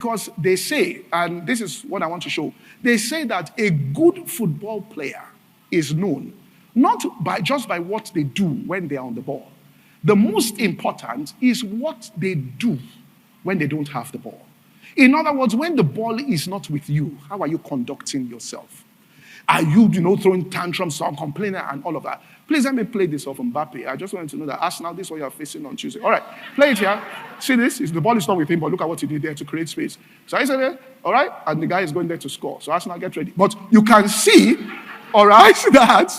Because they say, and this is what I want to show, they say that a good football player is known not just by what they do when they are on the ball. The most important is what they do when they don't have the ball. In other words, when the ball is not with you, how are you conducting yourself? Are you, throwing tantrums or complaining and all of that? Please let me play this off Mbappé. I just wanted to know that Arsenal, this is what you're facing on Tuesday. All right, play it here. See this? The ball is not with him, but look at what he did there to create space. So I said, all right, and the guy is going there to score. So Arsenal, get ready. But you can see, all right, that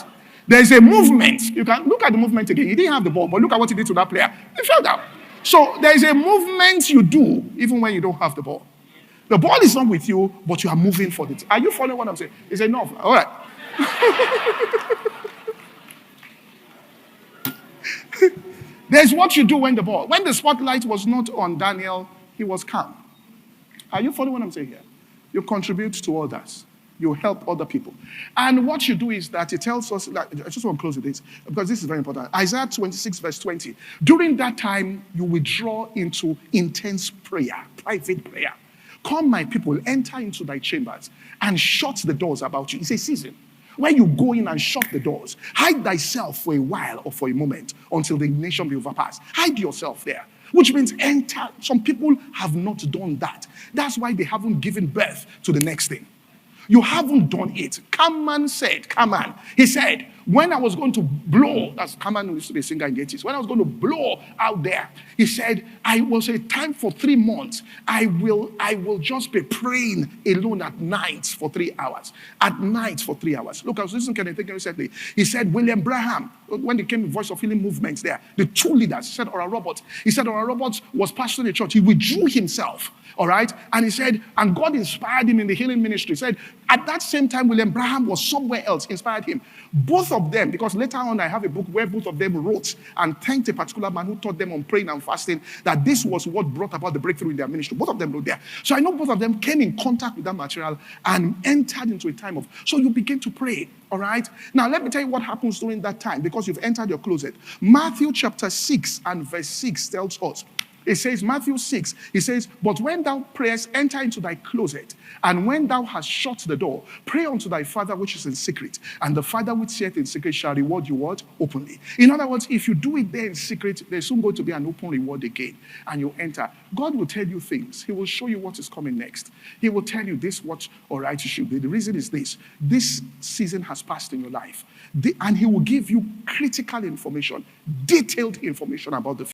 there's a movement. You can look at the movement again. He didn't have the ball, but look at what he did to that player. He fell down. So there's a movement you do even when you don't have the ball. The ball is not with you, but you are moving for it. Are you following what I'm saying? It's enough. All right. There's what you do when the spotlight was not on Daniel, he was calm. Are you following what I'm saying here? You contribute to others. You help other people. And what you do is that it tells us, I just want to close with this, because this is very important. Isaiah 26 verse 20. During that time, you withdraw into intense prayer, private prayer. Come, my people, enter into thy chambers and shut the doors about you. It's a season where you go in and shut the doors. Hide thyself for a while or for a moment until the nation be overpassed. Hide yourself there, which means enter. Some people have not done that. That's why they haven't given birth to the next thing. You haven't done it. Kaman said, Kaman. He said, when I was going to blow, that's Kaman used to be a singer in the 80s. When I was going to blow out there, he said, I will say time for 3 months. I will just be praying alone at night for 3 hours. At night for 3 hours. Look, I was listening to Kenneth recently. He said, William Branham, when they came with Voice of Healing movements there, the 2 leaders, he said, Oral Roberts. He said, Oral Roberts was pastoring a church. He withdrew himself. All right? And he said, and God inspired him in the healing ministry. He said, at that same time, William Branham was somewhere else, inspired him. Both of them, because later on I have a book where both of them wrote and thanked a particular man who taught them on praying and fasting, that this was what brought about the breakthrough in their ministry. Both of them wrote there. So I know both of them came in contact with that material and entered into a time of, so you begin to pray. All right? Now, let me tell you what happens during that time, because you've entered your closet. Matthew chapter 6 and verse 6 tells us, it says, Matthew 6, it says, but when thou prayest, enter into thy closet, and when thou hast shut the door, pray unto thy Father which is in secret, and the Father which saith in secret shall reward you what? Openly. In other words, if you do it there in secret, there's soon going to be an open reward again, and you enter. God will tell you things. He will show you what is coming next. He will tell you this, what, all right, you should do. The reason is this. This season has passed in your life. And he will give you critical information, detailed information about the future.